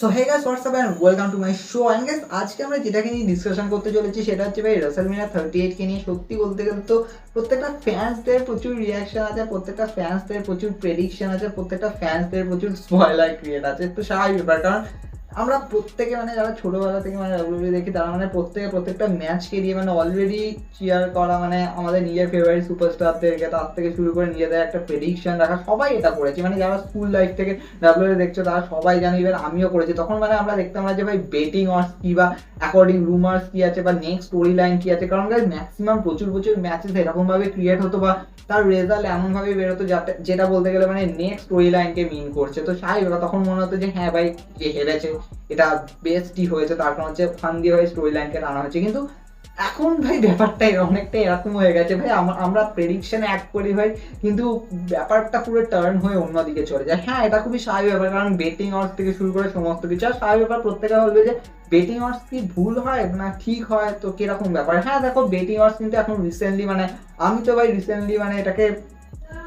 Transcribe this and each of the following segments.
So hey guys what's up and welcome to my show and guys আজকে আমরা যেটাকে নিয়ে ডিসকাশন করতে চলেছি সেটা হচ্ছে ভাই রাসেলমেনিয়া 38 কে নিয়ে। সত্যি বলতে গেলে তো প্রত্যেকটা ফ্যান্সদের প্রচুর রিয়াকশন আছে, প্রত্যেকটা ফ্যান্সদের প্রচুর প্রেডিকশন আছে, প্রত্যেকটা ফ্যান্সদের প্রচুর স্পয়লার ক্রিয়েট আছে। তো স্বাভাবিক ব্যাপার, কারণ আমরা প্রত্যেকে যারা ছোটবেলা থেকে ডাব্লিউডাব্লিউ দেখি তারা প্রত্যেকটা ম্যাচকে দিয়ে অলরেডি চিয়ার করা, আমাদের নিজের ফেভারিট সুপারস্টারদেরকে তার থেকে শুরু করে নিজেদের একটা প্রেডিকশন রাখা, সবাই এটা করেছে। যারা স্কুল লাইফ থেকে ডাব্লিউডাব্লিউ দেখছো তারা সবাই জানে, এবার আমিও করেছি। তখন আমরা দেখতাম যে ভাই বেটিং অডস কি বা অ্যাকর্ডিং রুমার্স কি আছে বা নেক্সট স্টোরি লাইন কি আছে, কারণ গাইস ম্যাক্সিমাম প্রচুর ম্যাচেস এরকম ভাবে ক্রিয়েট হতো বা তার রেজাল্ট এমন ভাবে বেরোতো যেটা বলতে গেলে নেক্সট স্টোরি লাইনকে মিন করছে। তো স্বাভাবিক তখন মনে হতো যে হ্যাঁ ভাই যে হেরেছে এটা বেস্টই হয়েছে, তার কারণ হচ্ছে ফান দিয়ে ভাই স্টোরি লাইনকে টানা হয়েছে। কিন্তু এখন ভাই ব্যাপারটা অনেকটা এরকম হয়ে গেছে ভাই, আমরা প্রেডিকশনে অ্যাড করি ভাই, কিন্তু ব্যাপারটা পুরো টার্ন হয়ে অন্যদিকে চলে যায়। হ্যাঁ, এটা খুবই স্বাভাবিক ব্যাপার, কারণ বেটিং অডস থেকে শুরু করে সমস্ত কিছু। আর স্বাভাবিক ব্যাপার প্রত্যেকে বলবে যে বেটিং অডস কি ভুল হয় না ঠিক হয়, তো কিরকম ব্যাপার। হ্যাঁ দেখো, বেটিং অডস কিন্তু এখন রিসেন্টলি আমি তো ভাই রিসেন্টলি এটাকে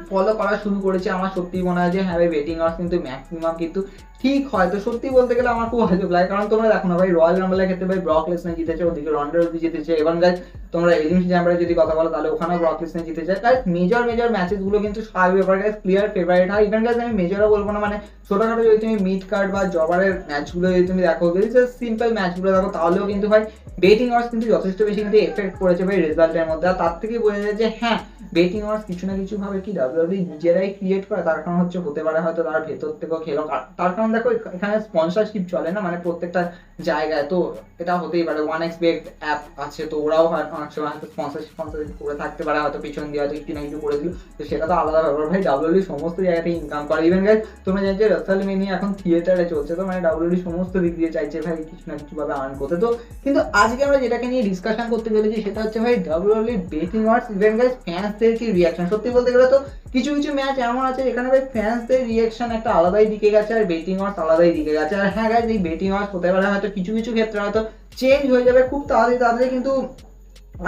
ফলো করা শুরু করেছে। আমার সত্যি মনে হয় যে হ্যাঁ ভাই বেটিং অডস কিন্তু ম্যাক্সিমাম কিন্তু ঠিক হয়। তো সত্যি বলতে গেলে আমার খুব আজব লাগে, কারণ তোমরা দেখো না ভাই রয়্যাল রাম্বলের ক্ষেত্রে ভাই ব্রক লেসনার জিতেছে, ওদিকে রন্ডা রোজি জিতেছে, এবং গাইস তোমরা এলিমিনেশন চ্যাম্বারে যদি কথা বলো তাহলে ওখানেও ব্রক লেসনার জিতেছে। গাইস মেজর ম্যাচেস গুলো কিন্তু স্বাভাবিক ব্যাপার গাইস ক্লিয়ার ফেভারিট হয়। ইভেন গাইস আমি মেজরও বলবো না, ছোটখাটো যদি তুমি মিড কার্ড বা জবারের ম্যাচগুলো যদি তুমি দেখো, যদি সিম্পল ম্যাচগুলো দেখো, তাহলেও কিন্তু ভাই বেটিং অডস কিন্তু যথেষ্ট বেশি কিন্তু এফেক্ট করেছে ভাই রেজাল্টের মধ্যে। আর তার থেকে বোঝা যায় যে হ্যাঁ বেটিং অডস কিছু না কিছু ভাবে কি ডাব্লিউডাব্লিউ নিজেরাই ক্রিয়েট করে। তার কারণ হচ্ছে হতে পারে হয়তো তার ভেতর থেকেও খেলো, তার কারণ দেখো এখানে স্পন্সরশিপ চলে না প্রত্যেকটা জায়গায়, তো এটা হতেই পারে। ওয়ান এক্সপেক্ট অ্যাপ আছে, তো ওরাও অনেক সময় হয়তো স্পন্সরশিপ করে থাকতে পারে, হয়তো পিছন দিয়ে হয়তো একটু না কিছু করে দিল, তো সেটা তো আলাদা ব্যাপার। ভাই ডাব্লিউডাব্লিউ সমস্ত জায়গাতে ইনকাম করে। ইভেন গাইস তোমরা জানো যে রাসেলমেনিয়া এখন থিয়েটারে চলছে, তো ডাব্লিউডাব্লিউ সমস্ত দিক দিয়ে চাইছে ভাই কিছু না কিছু ভাবে আর্ন করতে। তো কিন্তু আজকে আমরা যেটাকে নিয়ে ডিসকাশন করতে চলেছি সেটা হচ্ছে ভাই W W betting odds. Even guys ফ্যান্সদের কি রিয়াকশন। সত্যি বলতে গেলে তো কিছু ম্যাচ এমন আছে যেখানে ভাই ফ্যান্সদের রিয়াকশন একটা আলাদাই দিকে গেছে আর বেটিং অডস আলাদাই দিকে গেছে। আর হ্যাঁ গাইস এই বেটিং অডস হতে পারে হয়তো কিছু ক্ষেত্রে হয়তো চেঞ্জ হয়ে যাবে খুব তাড়াতাড়ি, কিন্তু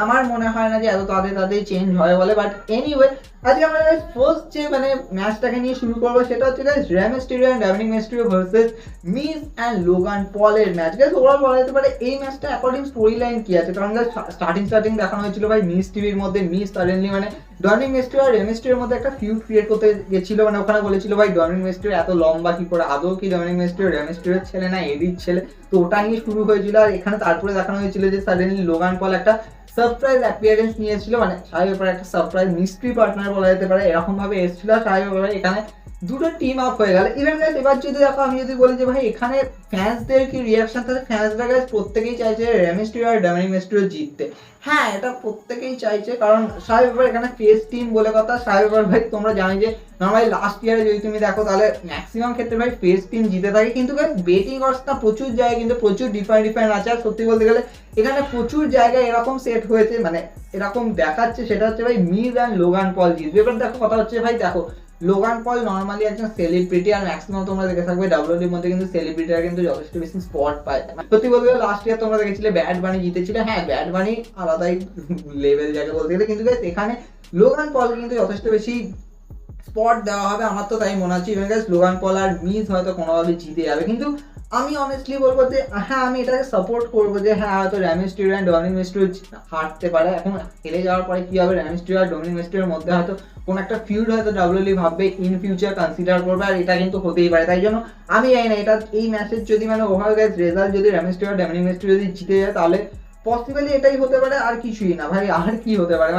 আমার মনে হয় না যে এত তাড়াতাড়ি চেঞ্জ হয় বলে। বাট এনিওয়ে আজকে আমরা ফার্স্ট যে ম্যাচটাকে নিয়ে শুরু করবো সেটা হচ্ছে guys Rey Mysterio and Dominik Mysterio versus Miz and Logan পলের ম্যাচ। গাইস ওভারঅল বলা যেতে পারে এই ম্যাচটা অ্যাকর্ডিং স্টোরি লাইন কি আছে, কারণ গাইস স্টার্টিং দেখানো হয়েছিল ভাই মিজ টিভির মধ্যে। মিজ সাডেনলি ডমিনিক মিস্টেরিও আর রে মিস্টেরিওর মধ্যে একটা ফিউড ক্রিয়েট করতে গেছিল। ওখানে বলেছিল ভাই ডমিনিক মিস্টেরিও এত লম্বা কি করে, আদৌ কি ডমিনিক মিস্টেরিও রে মিস্টেরিওর ছেলে না এডির ছেলে, তো ওটা নিয়ে শুরু হয়েছিল। আর এখানে তারপরে দেখানো হয়েছিল যে সাডেনলি লোগান পল একটা সারপ্রাইজ অ্যাপিয়ারেন্স নিয়েছিল, স্বাভাবিক ব্যাপারে একটা সারপ্রাইজ মিস্ট্রি পার্টনার বলা যেতে পারে, এরকম ভাবে এসেছিল। স্বাভাবিক ব্যাপারে এখানে দুটো টিম আপ হয়ে গেল। ইভেন গাইস এবার যদি দেখো, আমি যদি বলি যে ভাই এখানে ফ্যান্সদের কি রিয়াকশন, তাহলে ফ্যান্সরা গাইস প্রত্যেকেই চাইছে রে মিস্টেরিও আর ডমিনিক মিস্টেরিও জিততে। হ্যাঁ এটা প্রত্যেকেই চাইছে, কারণ স্বাভাবিক ব্যাপার এখানে ফেস টিম বলে কথা। স্বাভাবিক ব্যাপার ভাই তোমরা জানো যে নর্মালি লাস্ট ইয়ারে যদি তুমি দেখো তাহলে ম্যাক্সিমাম ক্ষেত্রে ভাই ফেস টিম জিতে থাকে, কিন্তু গাইস বেটিং অডসটা প্রচুর জায়গায় কিন্তু প্রচুর ডিফারেন্ট আছে। আর সত্যি বলতে গেলে এখানে প্রচুর জায়গায় এরকম সেট হয়েছে, এরকম দেখাচ্ছে সেটা হচ্ছে ভাই মিজ অ্যান্ড লোগান পল জিতবে। এবার দেখো কথা হচ্ছে ভাই, দেখো লোগান পল নর্মালি একজন সেলিব্রিটি, আর ম্যাক্সিমাম তোমরা দেখে থাকবে ডাব্লিউডাব্লিউর মধ্যে কিন্তু সেলিব্রিটিরা কিন্তু যথেষ্ট বেশি স্পট পায়। সত্যি বলতে গেলে লাস্ট ইয়ার তোমরা দেখেছিলে ব্যাড বানি জিতেছিল। হ্যাঁ ব্যাড বানি আলাদাই লেভেল যাকে বলতে গেলে, কিন্তু এখানে লোগান পল কিন্তু যথেষ্ট বেশি স্পট দেওয়া হবে, আমার তো তাই মনে হচ্ছে। ইভেন গাইস লোগান পল আর মিজ হয়তো কোনোভাবে জিতে যাবে, কিন্তু আমি অনেস্টলি বলবো যে হ্যাঁ আমি এটাকে সাপোর্ট করবো যে হ্যাঁ হয়তো রে মিস্টেরিও এন্ড ডমিনিক মিস্টেরিও হারতে পারে। এখন হেরে যাওয়ার পরে কি হবে, রে মিস্টেরিও আর ডমিনিক মিস্টেরিওর মধ্যে হয়তো কোন একটা ফিউড হয়তো ডাব্লিউডাব্লিউ ভাববে ইন ফিউচার কনসিডার করবে, আর এটা কিন্তু হতেই পারে। তাই জন্য আমি জানি না এটা এই ম্যাচের যদি ওভার গাইস রেজাল্ট যদি রে মিস্টেরিও আর ডমিনিক মিস্টেরিও যদি জিতে যায় তাহলে পসিবলি এটাই হতে পারে, আর কিছুই না ভাই। আর কি হতে পারে,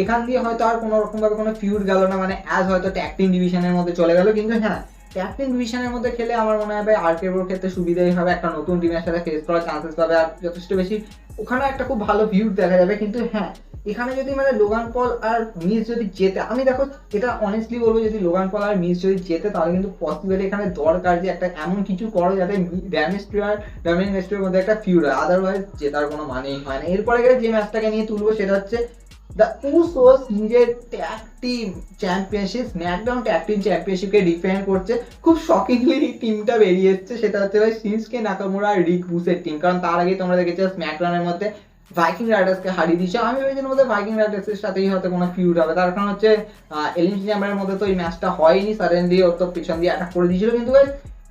এখান দিয়ে হয়তো আর কোনো রকম ভাবে কোনো ফিউড গেল না, অ্যাজ হয়তো ট্যাগ টিম ডিভিশনের মধ্যে চলে গেল। কিন্তু হ্যাঁ ট্যাগ টিম ডিভিশনের মধ্যে খেলে আমার মনে হয় আরকেবোর ক্ষেত্রে সুবিধাই হবে, একটা নতুন টিমের সাথে ফেস করার চান্সেস পাবে, আর যথেষ্ট বেশি ওখানে একটা খুব ভালো ভিউ দেখা যাবে। কিন্তু হ্যাঁ এখানে যদি লোগান পল আর মিজ যদি জেতে, আমি দেখো এটা অনেস্টলি বলবো, যদি লোগান পল আর মিজ যদি জেতে তাহলে কিন্তু পসিবলি এখানে দরকার যে একটা এমন কিছু করো যাতে রে মিস্টেরিও আর ডমিনিক মিস্টেরিওর মধ্যে একটা ফিউড হয়, আদারওয়াইজ জেতার কোনো মানেই হয় না। এরপরে যে ম্যাচটাকে নিয়ে তুলবো সেটা হচ্ছে দ্য উসোস নিজের tag team championship SmackDown tag team চ্যাম্পিয়নশিপকে ডিফেন্ড করছে। খুব শকিংলি টিমটা বেরিয়ে এসছে, সেটা হচ্ছে ভাই শিনস্কে নাকামুরা আর রিক বুসের টিম। কারণ তার আগে তোমরা দেখেছো স্ম্যাকডাউনের মধ্যে ভাইকিং রাইডার্সকে হারিয়ে দিয়েছে। আমি ভেবেছিলাম মধ্যে ভাইকিং রাইডার্সের সাথেই হয়তো কোনো ফিউড হবে, তার কারণ হচ্ছে এলিমিনেশন চ্যাম্বারের মধ্যে তো এই ম্যাচটা হয়নি, সাডেনলি ওর তো পিছন দিয়ে অ্যাটাক করে দিয়েছিল। কিন্তু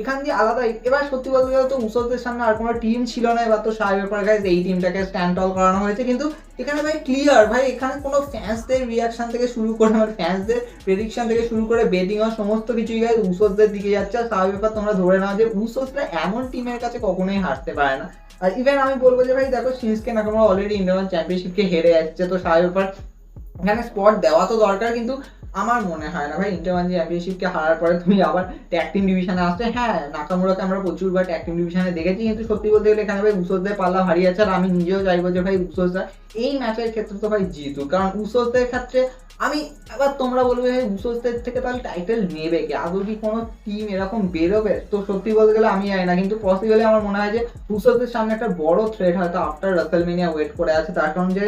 এখান দিয়ে আলাদা। এবার সত্যি বলতে গেলে তো উসোসদের সামনে আর কোনো টিম ছিল না, এবার তো সাহেব ব্যাপার গাইজ এই টিমটাকে স্ট্যান্ড অল করানো হয়েছে। কিন্তু এখানে ভাই ক্লিয়ার ভাই, এখানে কোনো ফ্যান্সদের রিয়াকশন থেকে শুরু করে আমার ফ্যান্সদের প্রেডিকশন থেকে শুরু করে বেটিং আর সমস্ত কিছুই গাইজ উসোসদের দিকে যাচ্ছে। আর সাহেব ব্যাপার তোমরা ধরে নাও যে উসোসরা এমন টিমের কাছে কখনোই হারতে পারে না। আর ইভেন আমি বলবো যে ভাই দেখো শিনস্কে নাকামোরা অলরেডি ইন্ডিয়ান চ্যাম্পিয়নশিপকে হেরে যাচ্ছে, তো সাহেব ব্যাপার এখানে স্পট দেওয়া তো দরকার, কিন্তু আমার মনে হয় না ভাই ইন্টারওয়ান চ্যাম্পিয়নশিপকে হারার পরে তুমি আবার ট্যাগ টিম ডিভিশনে আসছে। হ্যাঁ নাকামুরাকে আমরা প্রচুরবার ট্যাগ টিম ডিভিশনে দেখেছি, কিন্তু সত্যি বলতে গেলে এখানে ভাই উসোসদের পাল্লা হারিয়েছে। আর আমি নিজেও চাইবো যে ভাই উসোসরা এই ম্যাচের ক্ষেত্রে তো ভাই জিতুক, কারণ উসোসদের ক্ষেত্রে আমি এবার তোমরা বলবে ভাই উসোসদের থেকে তাহলে টাইটেল নেবে কি, আদৌ কি কোনো টিম এরকম বেরোবে? তো সত্যি বলতে গেলে আমি জানি না, কিন্তু পসিবলি আমার মনে হয় যে উসোসদের সামনে একটা বড় থ্রেট হয়তো আফটার রাসেলমেনিয়া ওয়েট করে আছে। তার কারণ যে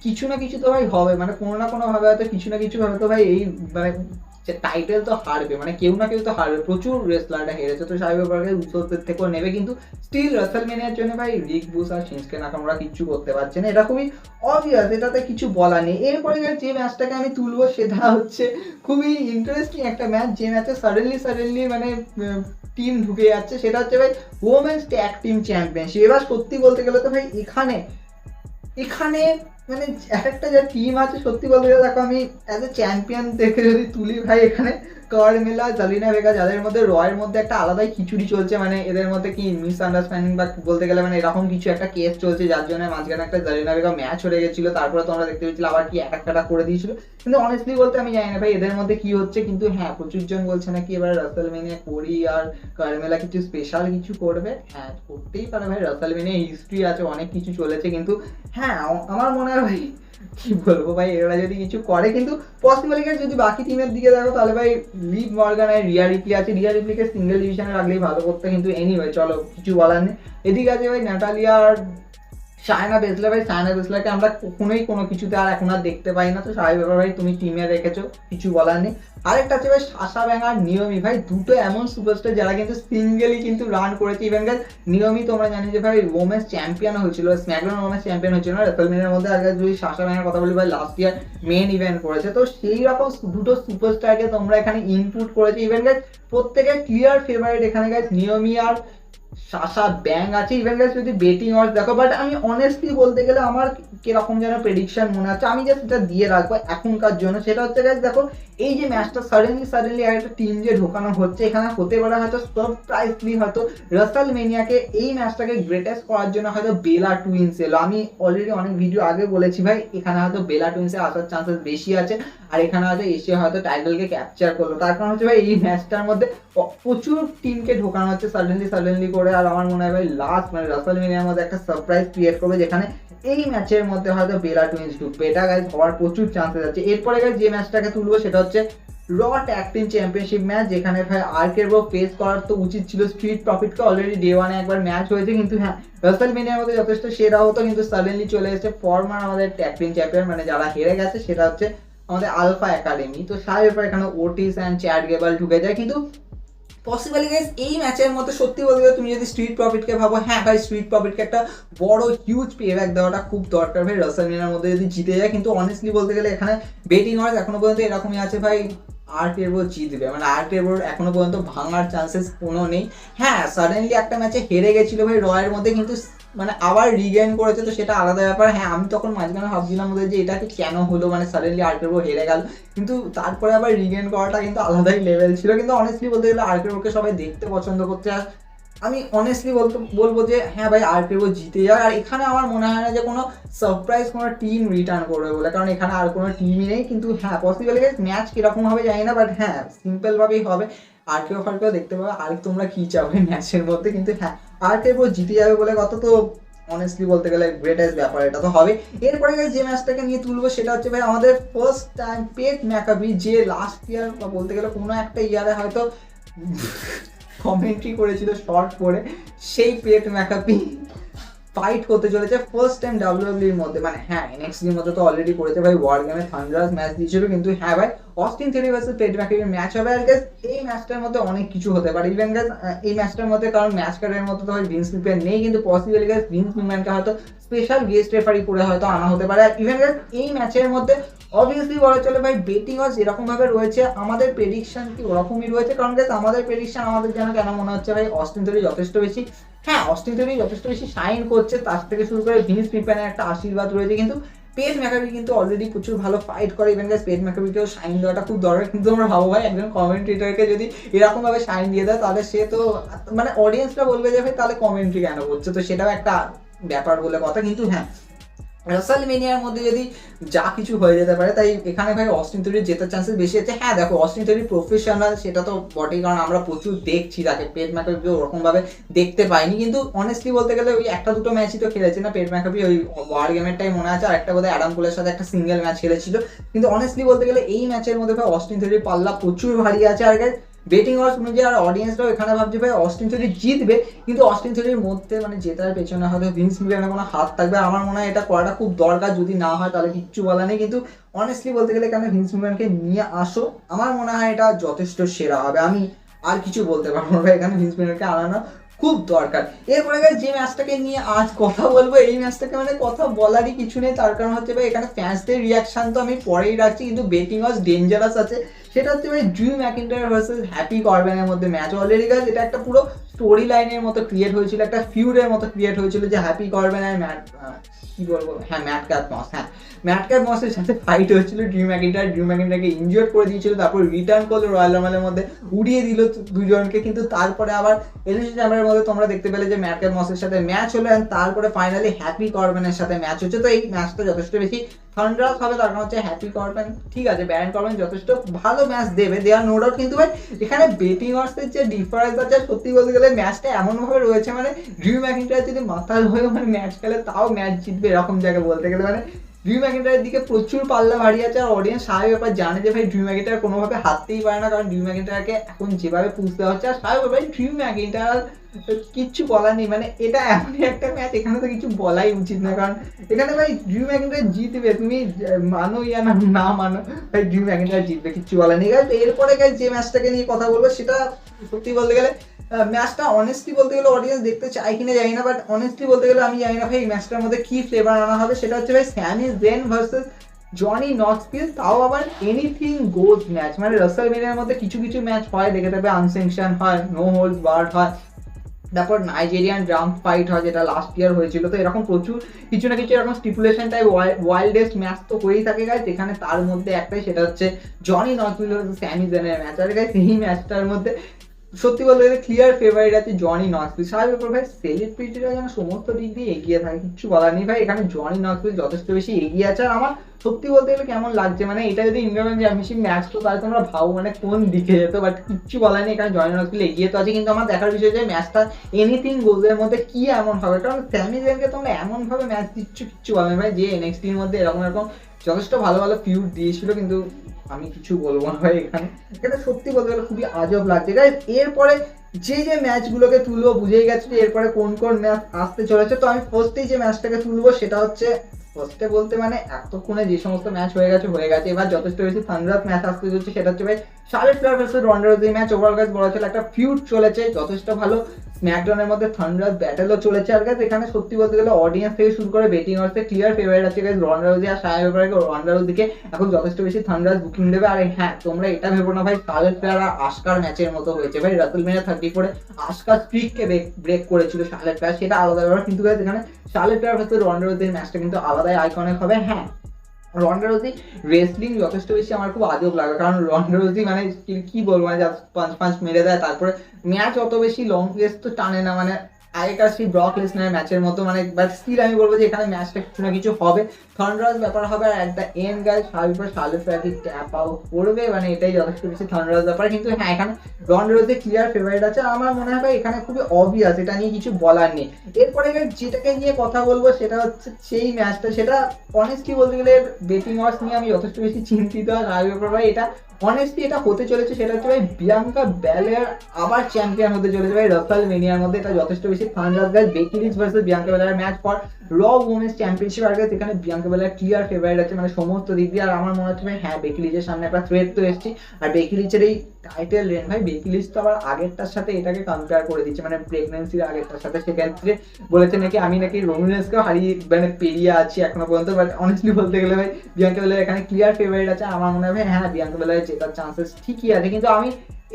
কিছু না কিছু তো ভাই হবে, মানে কোনো না কোনো ভাবে হয়তো কিছু না কিছু ভাবে তো ভাই এই মানে টাইটেল তো হারবে, মানে কেউ না কেউ তো হারবে। প্রচুর রেসলারটা হেরেছে, তো সাহেব ব্যাপারকে উসোসদের থেকেও নেবে, কিন্তু স্টিল রাসেলমেনিয়ার জন্য ভাই রিক বুশ আর শিনস্কে নাকামোরা কিচ্ছু করতে পারছে না, এটা খুবই অবভিয়াস, এটাতে কিছু বলা নেই। এরপরে যে ম্যাচটাকে আমি তুলবো সেটা হচ্ছে খুবই ইন্টারেস্টিং একটা ম্যাচ, যে ম্যাচে সাডেনলি মানে টিম ঢুকে যাচ্ছে, সেটা হচ্ছে ভাই ওমেন্স ট্যাগ টিম চ্যাম্পিয়নশিপ। এবার সত্যি বলতে গেলে তো ভাই এখানে এখানে মানে এক একটা যে টিম আছে, সত্যি বলতে গেলে দেখো আমি অ্যাজ এ চ্যাম্পিয়ন দেখে যদি তুলি ভাই, এখানে কার্মেলা জালিনা ভেগা, যাদের মধ্যে রয়ের মধ্যে একটা আলাদাই খিচুড়ি চলছে, মানে এদের মধ্যে কি মিসআন্ডারস্ট্যান্ডিং বা বলতে গেলে মানে এরকম কিছু একটা কেস চলছে, যার জন্য মাঝখানে একটা জালিনা ভেগা ম্যাচ হয়ে গেছিল, তারপরে তোমরা দেখতে পেয়েছিলে আবার কি এক একটা করে দিয়েছিল। কিন্তু অনেস্টলি বলতে আমি জানি না ভাই এদের মধ্যে কি হচ্ছে, কিন্তু হ্যাঁ প্রচুর জন বলছে নাকি এবার রাসেলমেনিয়া কোরি আর কার্মেলা কিছু স্পেশাল কিছু করবে। হ্যাঁ করতেই পারে ভাই, রাসেলমেনিয়া হিস্ট্রি আছে, অনেক কিছু চলেছে, কিন্তু হ্যাঁ আমার মনে হয় ভাই কি বলবো ভাই, এরা যদি কিছু করে, কিন্তু পসিবল যদি বাকি টিমের দিকে দেখো তাহলে ভাই লিভ মর্গান আর রিয়া রিপ্লি আছে, রিয়া রিপ্লিকে সিঙ্গেল ডিভিশনে রাখলেই ভালো করতে, কিন্তু এনিওয়ে চলো কিছু বলার নেই। এদিকে আছে ভাই ন্যাটালিয়া আর শায়না বেসলার, ভাই শায়না বেসলারকে আমরা কখনোই কোনো কিছুতে আর এখন আর দেখতে পাই না, তো সাহেব ব্যাপার ভাই তুমি টিমে রেখেছো, কিছু বলার নেই। আরেকটা আছে ভাই সাশা ব্যাং আর নিয়মি, ভাই দুটো এমন সুপারস্টার যারা কিন্তু সিঙ্গেলি কিন্তু রান করেছে। ইভেন গাইস নিয়মি তোমরা জানি যে ভাই ওমেন্স চ্যাম্পিয়ন হয়েছিল, স্ম্যাকডাউন ওমেন্স চ্যাম্পিয়ন হয়েছিল না রেসলমেনিয়ার মধ্যে। আগে যদি সাশা ব্যাংয়ের কথা বলি ভাই লাস্ট ইয়ার মেন ইভেন্ট করেছে, তো সেই রকম দুটো সুপারস্টারকে তোমরা এখানে ইনপুট করেছে। ইভেন গাইস প্রত্যেকের ক্লিয়ার ফেভারিট এখানে গাইস নিয়মি আর সাশা ব্যাং আছে। ইভেন গাইস যদি বেটিং অর্স দেখো, বাট আমি অনেস্টলি বলতে গেলে আমার কিরকম যেন প্রেডিকশন মনে হচ্ছে, আমি জাস্ট এটা দিয়ে রাখবো এখনকার জন্য, সেটা হচ্ছে গাইস দেখো এই যে ম্যাচটা সাডেনলি একটা টিম যে ঢোকানো হচ্ছে, এখানে হতে পারে হয়তো সারপ্রাইজলি হয়তো রাসেলমেনিয়াকে এই ম্যাচটাকে গ্রেটেস্ট করার জন্য হয়তো বেলা টুইন্স এলো। আমি অলরেডি অনেক ভিডিও আগে বলেছি ভাই এখানে হয়তো বেলা টুইন্সে আসার চান্সেস বেশি আছে, আর এখানে হয়তো এসে হয়তো টাইটেলকে ক্যাপচার করলো। তার কারণ হচ্ছে ভাই এই ম্যাচটার মধ্যে প্রচুর টিমকে ঢোকানো হচ্ছে সাডেনলি করে, আর আমার মনে হয় ভাই লাস্ট মানে রাসেলমেনিয়ার মধ্যে একটা সারপ্রাইজ ক্রিয়েট করবে, যেখানে এই ম্যাচের মধ্যে হয়তো বেলা টুইন্স ঢুকবে, এটা গাইজ হওয়ার প্রচুর চান্সেস আছে। এরপরে গাইজ যে ম্যাচটাকে তুলবো সেটা হচ্ছে র ট্যাগ টিম চ্যাম্পিয়নশিপ ম্যাচ, যেখানে ভাই আর্কের ব্রো ফেস করার তো উচিত ছিল স্ট্রিট প্রফিটকে, অলরেডি ডে ওয়ানে একবার ম্যাচ হয়েছে, কিন্তু হ্যাঁ রাসেলমেনিয়ার মধ্যে যথেষ্ট সেরা হতো, কিন্তু সাডেনলি চলে এসেছে ফর্মার আমাদের ট্যাগ টিম চ্যাম্পিয়ন, মানে যারা হেরে গেছে সেটা হচ্ছে আমাদের আলফা একাডেমি। তো সাহেব এখানে ওটিস অ্যান্ড চ্যাট গেবাল ঢুকে যায়, কিন্তু পসিবলি গাইস এই ম্যাচের মধ্যে সত্যি বলতে গেলে তুমি যদি স্ট্রিট প্রফিটকে ভাবো, হ্যাঁ ভাই স্ট্রিট প্রফিটকে একটা বড় হিউজ পেব্যাক দেওয়াটা খুব দরকার ভাই রাসেলমেনিয়ার মধ্যে যদি জিতে যায়। কিন্তু অনেস্টলি বলতে গেলে এখানে বেটিং অর্স এখনো পর্যন্ত এরকমই আছে ভাই আর টেরবো জিতবে, মানে আর টেরবোর এখনো পর্যন্ত ভাঙার চান্সেস কোনো নেই। হ্যাঁ সাডেনলি একটা ম্যাচে হেরে গেছিল ভাই রয়ের মধ্যে, কিন্তু মানে আবার রিগেইন করেছে, তো সেটা আলাদা ব্যাপার। হ্যাঁ আমি তখন মাঝখানে ভাবছিলাম মধ্যে যে এটা কেন হলো, মানে সাডেনলি আর্কেরবো হেরে গেল, কিন্তু তারপরে আবার রিগেইন করাটা কিন্তু আলাদাই লেভেল ছিল। কিন্তু অনেস্টলি বলতে গেলে আর্কেরবোকে সবাই দেখতে পছন্দ করছে, আর আমি অনেস্টলি বলবো যে হ্যাঁ ভাই আর্কেরবো জিতে যাক। আর এখানে আমার মনে হয় না যে কোনো সারপ্রাইজ কোনো টিম রিটার্ন করবে বলে, কারণ এখানে আর কোনো টিমই নেই। কিন্তু হ্যাঁ পসিবলি ম্যাচ কিরকম হবে জানি না, বাট হ্যাঁ সিম্পল ভাবেই হবে, আর্কেও দেখতে পাবে। আর তোমরা কি চাবে ম্যাচের মধ্যে, কিন্তু হ্যাঁ আর্কেরবো জিতে যাবে বলে কত তো অনেস্টলি বলতে গেলে গ্রেটেস্ট ব্যাপার এটা তো হবে। এরপরে যে ম্যাচটাকে নিয়ে তুলবো সেটা হচ্ছে ভাই আমাদের ফার্স্ট টাইম পেট ম্যাকাবি, যে লাস্ট ইয়ার বা বলতে গেলে কোনো একটা ইয়ারে হয়তো কমেন্ট্রি করেছিল শর্ট করে, সেই পেট ম্যাকাবি ফাইট করতে চলেছে ফার্স্ট টাইম ডাব্লিউডাব্লিউর মধ্যে। মানে হ্যাঁ এনএক্সটির মধ্যে তো অলরেডি করেছে ভাই, ওয়ার গেমে থান্ডারাস ম্যাচ দিয়েছিল, কিন্তু হ্যাঁ ভাই অস্টিন থিওরি ভার্সেস পেট ম্যাকাবির ম্যাচ হবে। আর গাইস এই ম্যাচটার মধ্যে অনেক কিছু হতে পারে। ইভেন গাইস এই ম্যাচটার মধ্যে কারণ ম্যাচ কার্ডের মধ্যে তো ভাই ভিন্স ম্যাকম্যান নেই, কিন্তু পসিবলি গাইস ভিন্স ম্যাকম্যানকে হয়তো স্পেশাল গেস্ট রেফারি করে হয়তো আনা হতে পারে। আর ইভেন গাইস এই ম্যাচের মধ্যে অবভিয়াসলি বলা চলে ভাই বেটিং অডস এরকম ভাবে রয়েছে, আমাদের প্রেডিকশন কি ওরকমই রয়েছে। কারণ গাইস আমাদের প্রেডিকশন আমাদের যেন কেন মনে হচ্ছে ভাই অস্টিন থিওরি যথেষ্ট বেশি, হ্যাঁ অস্টিন থিওরি যথেষ্ট বেশি শাইন করছে, তার থেকে শুরু করে ভিন্স পিপেনের একটা আশীর্বাদ রয়েছে, কিন্তু পেট ম্যাকাবি কিন্তু অলরেডি প্রচুর ভালো ফাইট করে। ইভেন গাইস পেট ম্যাকাবিকেও শাইন দেওয়াটা খুব দরকার, কিন্তু আমরা ভাবো ভাই একজন কমেন্ট্রেটরকে যদি এরকম ভাবে শাইন দিয়ে দেয় তাহলে সে তো মানে অডিয়েন্সরা বলবে যে ভাই তাহলে কমেন্ট্রি কেন করছে, তো সেটাও একটা ব্যাপার বলে কথা। কিন্তু হ্যাঁ রাসেলমেনিয়ার মধ্যে যদি যা কিছু হয়ে যেতে পারে, তাই এখানে ভাই অস্টিন থিওরির জেতার চান্সেস বেশি আছে। হ্যাঁ দেখো অস্টিন থিওরি প্রফেশনাল সেটা তো বটেই, কারণ আমরা প্রচুর দেখছি তাকে, পেট ম্যাকাবি ওরকম ভাবে দেখতে পাইনি, কিন্তু অনেস্টলি বলতে গেলে ওই একটা দুটো ম্যাচই তো খেলেছে না পেট ম্যাকাবি, ওই ওয়ার গেমেরটাই মনে আছে, আর একটা বোধহয় অ্যাডাম কোলের সাথে একটা সিঙ্গেল ম্যাচ খেলেছিল। কিন্তু অনেস্টলি বলতে গেলে এই ম্যাচের মধ্যে ভাই অস্টিন থিওরির পাল্লা প্রচুর ভারী আছে। আর বেটিং অডস অনুযায়ী আর অডিয়েন্সরাও এখানে ভাবছে ভাই অস্টিন থিওরি জিতবে, কিন্তু অস্টিন থিওরির মধ্যে মানে জেতার পেছনে হয়তো ভিন্স মিলানের কোনো হাত থাকবে। আমার মনে হয় এটা করাটা খুব দরকার, যদি না হয় তাহলে কিচ্ছু বলা নেই। কিন্তু অনেস্টলি বলতে গেলে এখানে ভিন্স মিলানকে নিয়ে আসো, আমার মনে হয় এটা যথেষ্ট সেরা হবে। আমি আর কিছু বলতে পারবো না, এখানে ভিন্স মিলানকে আনানো খুব দরকার। এরপরে যে ম্যাচটাকে নিয়ে আজ কথা বলবো, এই ম্যাচটাকে মানে কথা বলারই কিছু নেই, তার কারণ হচ্ছে ভাই এখানে ফ্যান্সদের রিয়াকশন তো আমি পরেই রাখছি, কিন্তু বেটিং অডস ডেঞ্জারাস আছে। সেটা হচ্ছে ভাই ড্রু ম্যাকিন্টায়ার ভার্সেস হ্যাপি কর্বেনের মধ্যে ম্যাচ। অলরেডি গাইস এটা একটা পুরো স্টোরি লাইনের মতো ক্রিয়েট হয়েছিল, একটা ফিউডের মতো ক্রিয়েট হয়েছিল, যে হ্যাপি কর্বেন আর কি বলবো, হ্যাঁ ম্যাট ক্যাট মস, হ্যাঁ ম্যাট ক্যাট মসের সাথে ফাইট হয়েছিল। ড্রু ম্যাকিন্টায়ারকে ইনজিওর করে দিয়েছিল, তারপর রিটার্ন করলো রয়্যাল রাম্বলের মধ্যে, উড়িয়ে দিল দুজনকে, কিন্তু তারপরে আবার এলিমিনেশন চ্যাম্বারের মধ্যে তোমরা দেখতে পেলে যে ম্যাট ক্যাট মসের সাথে ম্যাচ হলো, এন্ড তারপরে ফাইনালি হ্যাপি কর্বেনের সাথে ম্যাচ হচ্ছে। তো এই ম্যাচটা যথেষ্ট বেশি থান্ডারাস হবে, তার কারণ হচ্ছে হ্যাপি কর্বেন ঠিক আছে, ব্যারন কর্বেন যথেষ্ট ভালো ম্যাচ দেবে, দেওয়ার নো ডাউট। কিন্তু ভাই এখানে বেটিং অডসের যে ডিফারেন্স আছে সত্যি বলতে গেলে ম্যাচটা এমনভাবে রয়েছে, মানে ড্রু ম্যাকিন্টায়ার যদি মাতাল হয়ে মানে ম্যাচ খেলে তাও ম্যাচ জিতবে এরকম জায়গায় বলতে গেলে, মানে ড্রু ম্যাকিন্টায়ারের দিকে প্রচুর পাল্লা ভারী আছে। আর অডিয়েন্স স্বাভাবিক ব্যাপার জানে যে ভাই ড্রু ম্যাকিন্টায়ার কোনোভাবে হারতেই পারে না, কারণ ড্রু ম্যাকিন্টায়ারকে এখন যেভাবে পুষতে হচ্ছে, আর স্বাভাবিক ভাই ড্রু ম্যাকিন্টায়ার কিচ্ছু বলার নেই, মানে এটা এমনই একটা ম্যাচ এখানে তো কিছু বলাই উচিত না, কারণ এখানে ভাই ড্রু ম্যাকিন্টায়ার জিতবে, তুমি মানো ইয়া না মানো ভাই ড্রু ম্যাকিন্টায়ার জিতবে, কিচ্ছু বলার নেই। এরপরে যে ম্যাচটাকে নিয়ে কথা বলবো সেটা সত্যি বলতে গেলে ম্যাচটা অনেস্টলি বলতে গেলে অডিয়েন্স দেখতে চাই কিনা জানি না, বাট অনেস্টলি বলতে গেলে আমি জানি না ভাই এই ম্যাচটার মধ্যে কি ফ্লেভার আনা হবে। সেটা হচ্ছে ভাই স্যামি জেন ভার্সেস জনি নক্সভিল, তাও আবার এনিথিং গোজ ম্যাচ। মানে রাসেলমেনিয়ার মধ্যে কিছু কিছু ম্যাচ হয়, দেখে থাকবে আনস্যাংশন হয়, নো হোল্ডস বার্ড হয়, তারপর নাইজেরিয়ান ড্রাম ফাইট হয় যেটা লাস্ট ইয়ার হয়েছিল। তো এরকম প্রচুর কিছু না কিছু এরকম স্টিপুলেশন টাইপ ওয়াইল্ডেস্ট ম্যাচ তো হয়েই থাকে গাইস, এখানে তার মধ্যে একটাই, সেটা হচ্ছে জনি নক্সভিল ভার্সেস স্যামি জেনের ম্যাচ। আর গাইস এই ম্যাচটার মধ্যে সত্যি বলতে গেলে ক্লিয়ার ফেভারিট আছে জনি নক্সভিল। স্বাভাবিক ভাই সেলিব্রিটিরা যেন সমস্ত দিক দিয়ে এগিয়ে থাকে, কিছু বলার নেই ভাই, এখানে জনি নক্সভিল যথেষ্ট বেশি এগিয়ে আছে। আর আমার সত্যি বলতে গেলে কেমন লাগছে, মানে এটা যদি ইন্ডিয়ান চ্যাম্পিয়নশিপ ম্যাচ তো তাহলে তোমরা ভাবো মানে কোন দিকে যেত, বাট কিচ্ছু বলার নেই, এখানে জনি নক্সভিল এগিয়ে তো আছে। কিন্তু আমার দেখার বিষয় যে ম্যাচটা এনিথিং গোজের মধ্যে কি এমন হবে, কারণ স্যামি জেনকে তোমরা এমনভাবে ম্যাচ দিচ্ছ কিচ্ছু বলার ভাই, যে এনএক্সটির মধ্যে এরকম এরকম যথেষ্ট ভালো ভালো ফিউড দিয়েছিল, কিন্তু আমি কিছু বলবো না ভাই, এখানে এটা সত্যি বলতে গেলে খুবই আজব লাগছে গাইস। এরপরে যে ম্যাচগুলোকে তুলবো বুঝেই গেছি যে এরপরে কোন কোন ম্যাচ আসতে চলেছে। তো আমি ফার্স্টেই যে ম্যাচটাকে তুলবো সেটা হচ্ছে, ফার্স্টে বলতে মানে এতক্ষণে যে সমস্ত ম্যাচ হয়ে গেছে, এবার যথেষ্ট বেশি থান্ডারাস ম্যাচ আসতে চলছে। সেটা হচ্ছে ভাই Charlotte Flair versus Ronda Rousey match. Overall guys বলা চলে একটা ফিউড চলেছে, যথেষ্ট ভালো স্ম্যাকডাউনের মধ্যে থান্ডারাস ব্যাটেলও চলেছে। আর গাইস এখানে সত্যি বলতে গেলে অডিয়েন্স থেকে শুরু করে বেটিং অর্থে ক্লিয়ার ফেভারিট আছে গাইস রন্ডা রাউজি, আর রন্ডা রাউজিকে এখন যথেষ্ট বেশি থান্ডারাস বুকিং দেবে। আর হ্যাঁ তোমরা এটা ভেবো না ভাই শার্লট ফ্লেয়ার আর আস্কার ম্যাচের মতো হয়েছে, ভাই রাসেলমেনিয়া 34 আস্কার স্ট্রিককে ব্রেক করেছিল শার্লট ফ্লেয়ার, সেটা আলাদা ব্যাপার। কিন্তু গাইস এখানে শার্লট ফ্লেয়ার ভার্সেস রন্ডা রাউজির ম্যাচটা কিন্তু আলাদাই আইকনিক হবে। হ্যাঁ রন্ডা রাউজি রেসলিং যথেষ্ট বেশি আমার খুব আজব লাগে, কারণ রন্ডা রাউজি মানে কি বলবো, মানে পাঁচ মেরে দেয়, তারপরে ম্যাচ অত বেশি লং রেস তো টানে না, মানে আগেকার সেই ব্রক লেসনারের ম্যাচের মতো, মানে বাট স্টিল আমি বলবো যে এখানে ম্যাচটা কিছু না কিছু হবে, থান্ডারাস ব্যাপার হবে। আর একটা এন্ড গাইস স্বাভাবিকভাবে শার্লট ফ্লেয়ারকে ট্যাপ আউট করবে, মানে এটাই যথেষ্ট বেশি থান্ডারাস ব্যাপার। কিন্তু হ্যাঁ এখানে রন্ডা রাউজি ক্লিয়ার ফেভারিট আছে, আমার মনে হয় এখানে খুবই অবভিয়াস, এটা নিয়ে কিছু বলার নেই। এরপরে যেটাকে নিয়ে কথা বলবো সেটা হচ্ছে সেই ম্যাচটা, সেটা অনেস্টলি বলতে গেলে বেটিং অডস নিয়ে আমি যথেষ্ট বেশি চিন্তিত। আর ব্যাপার ভাই এটা অনেস্টলি এটা হতে চলেছে, সেটা হচ্ছে ভাই বিয়াঙ্কা বেলেয়ার আবার চ্যাম্পিয়ন হতে চলেছে ভাই রাসেলমেনিয়ার মধ্যে, এটা যথেষ্ট বেশি বেশি thunder guys Becky Lynch versus Bianca Belair match for Raw women's championship. আর গাইস এখানে বিয়াঙ্কা বেলার ক্লিয়ার ফেভারিট আছে মানে সমস্ত দিক দিয়ে। আর আমার মনে হচ্ছে ভাই হ্যাঁ বেকি লিঞ্চের সামনে একটা থ্রেট তো এসেছি। আর বেকি লিঞ্চের এই টাইটেল রেন ভাই বেকি লিঞ্চ তো আবার আগেরটার সাথে এটাকে কম্পেয়ার করে দিচ্ছে মানে প্রেগনেন্সির আগেরটার সাথে। সেক্ষেত্রে বলেছে নাকি আমি নাকি রোমিনেসকেও হারিয়ে মানে পেরিয়ে আছি এখনো পর্যন্ত। বাট অনেস্টলি বলতে গেলে ভাই বিয়াঙ্কা বেলার এখানে ক্লিয়ার ফেভারিট আছে। আমার মনে হয় হ্যাঁ বিয়াঙ্কা বেলার জেতার চান্সেস ঠিকই আছে, কিন্তু আমি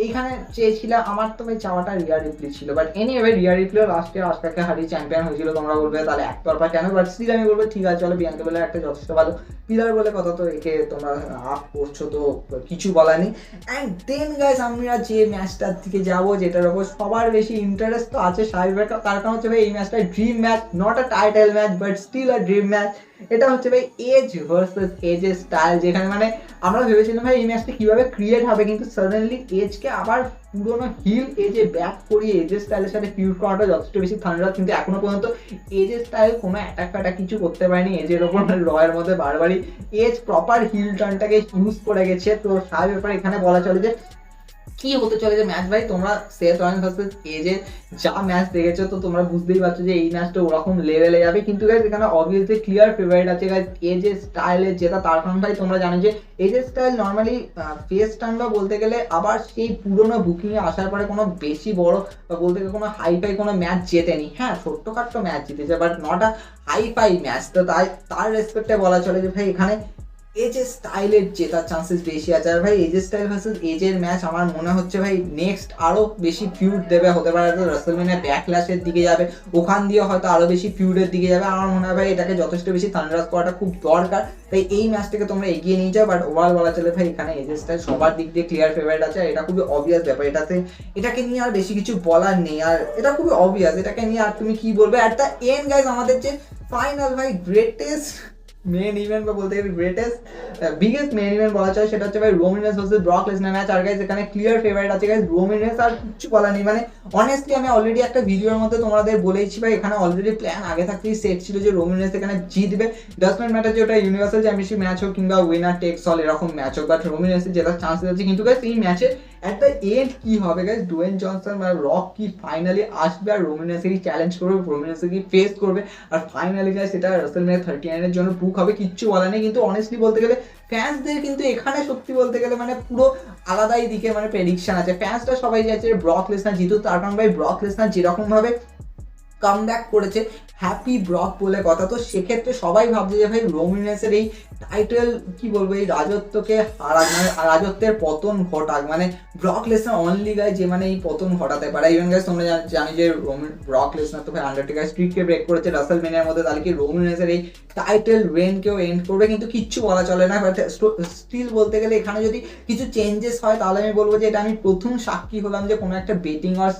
এইখানে চেয়েছিলাম আমার তো ভাই চাওয়াটা রিয়া রিপ্লি ছিল। বাট এনিওয়ে রিয়া রিপ্লিও লাস্টে আজকাকে হারিয়ে চ্যাম্পিয়ন হয়েছিল। তোমরা বলবে তাহলে একতরফা কেন, বাট স্টিল আমি বলবো ঠিক আছে চলো বিয়াঙ্কা বেলার একটা যথেষ্ট ভালো পিলার বলে কথা, তো একে তোমরা আপ করছো তো কিছু বলার নেই। অ্যান্ড দেন গাইস আমরা যে ম্যাচটার দিকে যাবো যেটার ওপর সবার বেশি ইন্টারেস্ট তো আছে স্বাভাবিক, তার কারণ হচ্ছে ভাই এই ম্যাচটা dream match, not a title match but still a dream match. এটা হচ্ছে ভাই এজ ভার্সেস এজের স্টাইল, যেখানে মানে আমরা ভেবেছিলাম ভাই এই ম্যাচটা কিভাবে ক্রিয়েট হবে, কিন্তু সাডেনলি এজকে আবার পুরোনো হিল এজে ব্যাক করিয়ে এজের স্টাইলের সাথে ফিউজ করাটা যথেষ্ট বেশি থান্ডার। কিন্তু এখনো পর্যন্ত এজের স্টাইল কোনো অ্যাটাক ফ্যাটাক কিছু করতে পারেনি এজের ওপর, রয়ের মধ্যে বারবারই এজ প্রপার হিল টার্নটাকে ইউজ করে গেছে। তো সাহেব ব্যাপারে এখানে বলা চলে যে কি হতে চলেছে ম্যাচ ভাই, তোমরা সেথ রলিন্স ভার্সেস এজের যা ম্যাচ দেখেছো তো তোমরা বুঝতেই পারছো যে এই ম্যাচটা ওরকম লেভেলে যাবে। কিন্তু গাইস এখানে অবভিয়াসলি ক্লিয়ার ফেভারিট আছে গাইস এজের স্টাইলের জেতা, তার কারণ ভাই তোমরা জানো যে এজের স্টাইল নর্মালি ফেস টার্ন বলতে গেলে আবার সেই পুরোনো বুকিংয়ে আসার পরে কোনো বেশি বড় বা বলতে গেলে কোনো হাই ফাই কোনো ম্যাচ জেতেনি। হ্যাঁ ছোট্টখাট্টো ম্যাচ জিতেছে but not a hi fi match. তো তার রেসপেক্টে বলা চলে যে ভাই এখানে এজের স্টাইলের জেতার চান্সেস বেশি আছে। আর ভাই এজের স্টাইল ভার্সেস এজের ম্যাচ আমার মনে হচ্ছে ভাই নেক্সট আরো বেশি ফিউড দেবে, হতে পারে তো রাসেলমেনিয়া ব্যাকল্যাশের দিকে যাবে, ওখান দিয়ে হয়তো আরো বেশি ফিউডের দিকে যাবে। আমার মনে হয় ভাই এটাকে যথেষ্ট বেশি থান্ডারাস করাটা খুব দরকার, তাই এই ম্যাচটাকে তোমরা এগিয়ে নিয়ে যাও। বাট ওভারঅল বলা চলে ভাই এখানে এজের স্টাইল সবার দিক দিয়ে ক্লিয়ার ফেভারিট আছে। আর এটা খুবই অবভিয়াস ব্যাপার, এটাকে নিয়ে আর বেশি কিছু বলার নেই। আর এটা খুবই অবভিয়াস, এটাকে নিয়ে আর তুমি কি বলবে। অ্যাট দ্য এন্ড গাইস আমাদের যে ফাইনাল ভাই গ্রেটেস্ট মেন ইভেন্ট বা বলতে গেলে গ্রেটেস্ট বিগেস্ট মেন ইভেন্ট বলা যায় সেটা হচ্ছে ভাই Roman Reigns versus Brock Lesnar match. আর গাইস এখানে ক্লিয়ার ফেভারিট আছে গাইস রোমান রেন্স, আর কিছু বলা নেই। মানে অনেস্টলি আমি অলরেডি একটা ভিডিওর মধ্যে তোমাদের বলেইছি ভাই এখানে অলরেডি প্ল্যান আগে থাকতেই সেট ছিল যে রোমান রেন্স এখানে জিতবে। ডাস্টম্যান ম্যাটার যে ওটা ইউনিভার্সাল চ্যাম্পিয়নশিপ ম্যাচ হোক কিংবা উইনার টেক্স অল এরকম ম্যাচ হোক, বাট রোমান রেন্সের জেতার চান্সেস আছে। কিন্তু গাইস এই ম্যাচে এট দ্য এন্ড কি হবে গাইস, ডুয়েন জনসন বা রক কি ফাইনালি আসবে আর রোমান রেন্সকে কি চ্যালেঞ্জ করবে, রোমান রেন্সকে কি ফেস করবে, আর ফাইনালি গাইস সেটা রাসেলমেনিয়া 39 এর জন্য বুক হবে, কিচ্ছু বলা নেই। কিন্তু অনেস্টলি বলতে গেলে ফ্যান্সদের কিন্তু এখানে সত্যি বলতে গেলে মানে পুরো আলাদাই দিকে মানে প্রেডিকশন আছে। ফ্যান্সরা সবাই চাইছে ব্রক লেসনার জিতুক, তার কারণ ভাই ব্রক লেসনার যেরকম ভাবে কাম ব্যাক করেছে হ্যাপি ব্রক বলে কথা, তো সেক্ষেত্রে সবাই ভাবছে যে ভাই রোমান রেন্সের এই টাইটেল কি বলবো এই রাজত্বকে হারাক মানে রাজত্বের পতন ঘটাক, মানে ব্রক লেসনার অনলি গাই যে মানে এই পতন ঘটাতে পারে। ইভেন গাইস তোমরা জানি যে ব্রক লেসনার তো ভাই আন্ডারটেকার স্ট্রিটকে ব্রেক করেছে রাসেলমেনিয়ার মধ্যে, তাহলে কি রোমান রেন্সের এই টাইটেল রেনকেও এন্ড করবে, কিন্তু কিচ্ছু বলা চলে না। বাট স্টিল বলতে গেলে এখানে যদি কিছু চেঞ্জেস হয় তাহলে আমি বলবো যে এটা আমি প্রথম সাক্ষী হলাম যে কোনো একটা বেটিং অর্স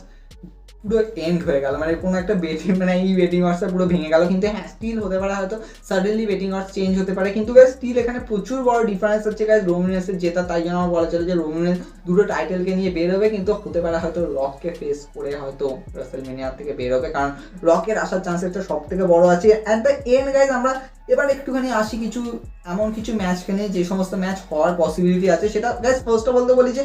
পুরো এন্ড হয়ে গেল, মানে কোনো একটা বেটিং মানে এই বেটিং অর্সটা পুরো ভেঙে গেল। কিন্তু হ্যাঁ স্টিল হতে পারে হয়তো সাডেনলি বেটিং অর্স চেঞ্জ হতে পারে, কিন্তু গাইস স্টিল এখানে প্রচুর বড় ডিফারেন্স হচ্ছে গাইস রোমান রেন্সের জেতা। তাই জন্য আমার বলা চলে যে রোমান রেন্স দুটো টাইটেলকে নিয়ে বের হবে, কিন্তু হতে পারে হয়তো রককে ফেস করে হয়তো রাসেলমেনিয়া থেকে বের হবে, কারণ রকের আসার চান্সেসটা সব থেকে বড় আছে। অ্যাট দ্য এন্ড গাইস আমরা এবার একটুখানি আসি কিছু এমন কিছু ম্যাচকে নিয়ে যে সমস্ত ম্যাচ হওয়ার পসিবিলিটি আছে। সেটা গাইস ফার্স্ট অফ অল তো বলি যে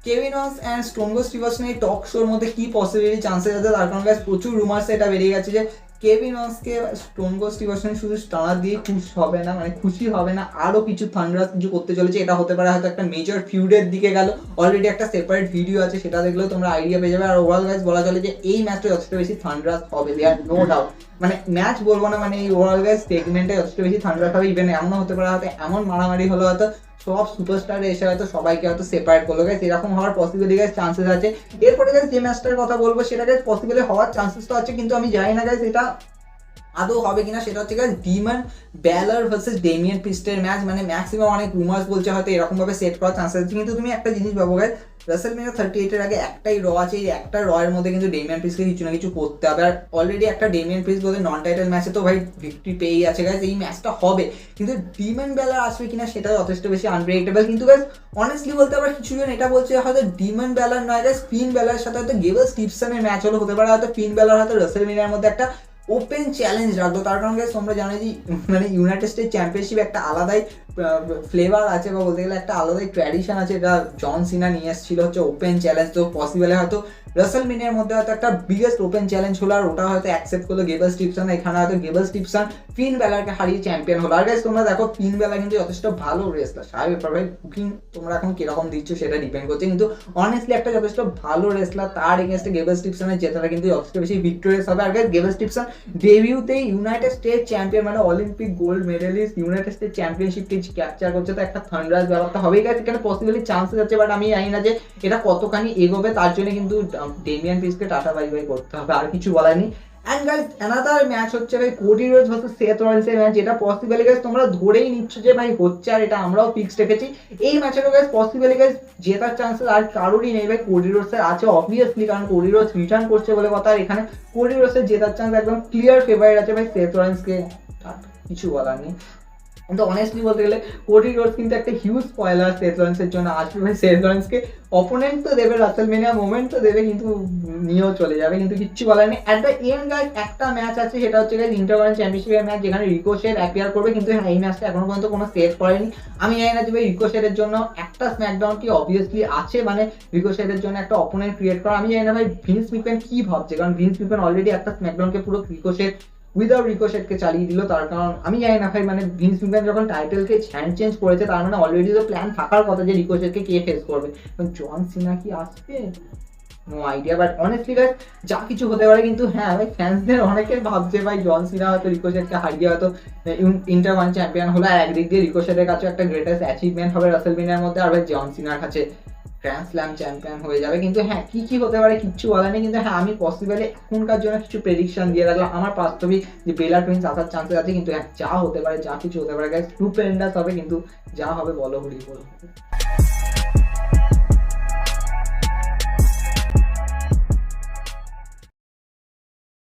Kevin Owens and Stone Cold Steve Austin এই টক শোর মধ্যে কি পসিবিলিটি চান্সেস আছে, তার কারণ গাইস প্রচুর রুমার্স এটা বেরিয়ে গেছে যে কেভিন ওয়ান্সকে স্টোন কোল্ড স্টিভ অস্টিন শুধু স্টার দিয়ে খুশি হবে না, আরও কিছু থান্ডারাস কিছু করতে চলেছে। এটা হতে পারে হয়তো একটা মেজর ফিউডের দিকে গেল, অলরেডি একটা সেপারেট ভিডিও আছে সেটা দেখলেও তোমরা আইডিয়া পেয়ে যাবে। আর ওভারঅল গাইস বলা চলে যে এই ম্যাচটা যথেষ্ট বেশি থান্ডারাস হবে, দেয়ার নো ডাউট। মানে ম্যাচ বলবো না, মানে এই ওভারঅল গাইস সেগমেন্টে যথেষ্ট বেশি থান্ডারাস হবে। ইভেন এমনও হতে পারে হয়তো এমন মারামারি হলো হয়তো সব সুপারস্টার এসে হয়তো সবাইকে হয়তো সেপারেট করলো গাইস, এরকম হওয়ার পসিবিলিটি গাইস চান্সেস আছে। এরপরে গাইস যে ম্যাচটার কথা বলবো সেটা গাইস পসিবলি হওয়ার চান্সেস তো আছে, কিন্তু আমি জানি না গাইস এটা আদৌ হবে কিনা। সেটা হচ্ছে guys demon Balor versus Damian প্রিস্টের ম্যাচ। মানে ম্যাক্সিমাম অনেক রুমার্স বলছে হয়তো এরকম ভাবে সেট করার চান্সেস আছে, কিন্তু তুমি একটা জিনিস ভাবো গাইস রাসেলমেনিয়া 38 এর আগে একটাই র আছে, এই একটা র এর মধ্যে কিন্তু ডেমিয়ান প্রিস্টকে কিছু না কিছু করতে হবে। আর অলরেডি একটা ডেমিয়ান প্রিস্ট বলে নন টাইটেল ম্যাচে তো ভাই ভিক্টরি পেয়েই আছে গাইস, এই ম্যাচটা হবে, কিন্তু ডিমন ব্যালার আসবে কিনা সেটা যথেষ্ট বেশি আনপ্রেডিক্টেবল। কিন্তু গাইস অনেস্টলি বলতে আবার কিছুজন এটা বলছে হয়তো ডিমন ব্যালার নয় গাইস ফিন ব্যালারের সাথে হয়তো গেবল স্টিভসনের ম্যাচ হলো, হতে পারে হয়তো ফিন ব্যালার হয়তো রাসেলমেনিয়ার মধ্যে একটা ওপেন চ্যালেঞ্জ রাখবো। তার কারণ গাইস তোমরা জানো যে মানে ইউনাইটেড স্টেট চ্যাম্পিয়নশিপ একটা আলাদাই ফ্লেভার আছে বা বলতে গেলে একটা আলাদাই ট্র্যাডিশন আছে, এটা জন সিনা নিয়ে এসেছিল হচ্ছে ওপেন চ্যালেঞ্জ। তো পসিবল হয়তো রাসেলমেনিয়ার মধ্যে হয়তো একটা বিগেস্ট ওপেন চ্যালেঞ্জ হলো, আর ওটা হয়তো অ্যাকসেপ্ট করলো গেবল স্টিফসন। এখানে হয়তো গেবল স্টিফসন ফিন বেলারকে হারিয়ে চ্যাম্পিয়ন হলো। আর গাইস তোমরা দেখো ফিন বেলার কিন্তু যথেষ্ট ভালো রেসলার, স্বাভাবিক ব্যাপার ভাই, বুকিং তোমরা এখন কিরকম দিচ্ছ সেটা ডিপেন্ড করছে, কিন্তু অনেস্টলি একটা যথেষ্ট ভালো রেসলার, তার এগেনস্টে গেবল স্টিফসনের জেতাটা কিন্তু যথেষ্ট বেশি ভিক্টোরিয়াস হবে। আর গাইস গেবল স্টিফসন ডেবিউতেই ইউনাইটেড স্টেটস চ্যাম্পিয়ন মানে Olympic gold medallist United State চ্যাম্পিয়নশিপকে ক্যাপচার করছে, তো একটা থান্ডারাস ব্যাপারটা হবেই গাইস, এখানে পসিবলি চান্সেস আছে, বাট আমি জানি না যে এটা কতখানি এগোবে। তার জন্য কিন্তু ডেমিয়ান প্রিস্টকে টাটা বাই বাই করতে হবে, আর কিছু বলার নেই। এন্ড গাইস অ্যানাদার ম্যাচ হচ্ছে ভাই কোডি রোডস ভার্সেস সেথ রলিন্সের ম্যাচ, যেটা পসিবলি গাইস তোমরা ধরেই নিচ্ছ যে ভাই হচ্ছে, আর এটা আমরাও ফিক্স রেখেছি। এই ম্যাচেরও গাইস পসিবলি গাইস জেতার চান্সেস আর কারোরই নেই ভাই, কোডি রোডসের আছে অবভিয়াসলি, কারণ কোডি রোডস রিটার্ন করছে বলে কথা। আর এখানে কোডি রোডসের জেতার চান্স একদম ক্লিয়ার ফেভারিট আছে ভাই সেথ রলিন্সকে, কিছু বলার নেই। কিন্তু অনেস্টলি বলতে গেলে কোডি রোডস কিন্তু একটা হিউজ স্পয়লার সেথ রলিন্সের জন্য। আসবে ভাই সেথ রলিন্সকে অপোনেন্ট তো দেবে, রাসেলমেনিয়া মোমেন্ট তো দেবে, কিন্তু নিয়েও চলে যাবে, কিন্তু কিচ্ছু বলার নেই। অ্যাট দ্য এন্ড গাইস একটা ম্যাচ আছে, সেটা হচ্ছে গাইস ইন্টারকন্টিনেন্টাল চ্যাম্পিয়নশিপের ম্যাচ, যেখানে রিকোশেট অ্যাপিয়ার করবে, কিন্তু হ্যাঁ এই ম্যাচটা এখনো পর্যন্ত কোনো সেট করেনি। আমি জানি না যে ভাই রিকোশেটের জন্য একটা স্ম্যাকডাউন কি অবভিয়াসলি আছে, মানে রিকোশেটের জন্য একটা অপোনেন্ট ক্রিয়েট করা। আমি জানি না ভাই ভিন্স ম্যাকম্যান কি ভাবছে, কারণ ভিন্স ম্যাকম্যান অলরেডি একটা স্ম্যাকডাউনকে পুরো রিকোশেট উইদাউট রিকোশেটকে চালিয়ে দিল। তার কারণ আমি জানি না ভাই, মানে ভিন্স ম্যাকম্যান যখন টাইটেলকে হ্যান্ড চেঞ্জ করেছে, তার মানে অলরেডি তো প্ল্যান থাকার কথা যে রিকোশেটকে কে ফেস করবে। জন সিনা কি আসবে, no idea. But honestly guys যা কিছু হতে পারে, কিন্তু হ্যাঁ ভাই ফ্যান্সদের অনেকে ভাবছে ভাই জন সিনা হয়তো রিকোশেটকে হারিয়ে হয়তো ইন্টারকন্টিনেন্টাল চ্যাম্পিয়ন হলো, আর একদিক দিয়ে রিকোশেটের কাছে একটা গ্রেটেস্ট অ্যাচিভমেন্ট হবে রাসেলমেনিয়ার মধ্যে, আর ভাই জন সিনার কাছে গ্র্যান্ড স্ল্যাম চ্যাম্পিয়ন হয়ে যাবে। কিন্তু হ্যাঁ কি হতে পারে কিচ্ছু বলা নেই, কিন্তু হ্যাঁ আমি পসিবলি এখনকার জন্য কিছু প্রেডিকশন দিয়ে রাখলাম। আমার বাস্তবিক যে বেলা টুইন্স আসার চান্সেস আছে, কিন্তু হ্যাঁ যা হতে পারে, যা কিছু হতে পারে গাইস, টু প্লেন্ডার্স হবে, কিন্তু যা হবে বলো হরি বলো।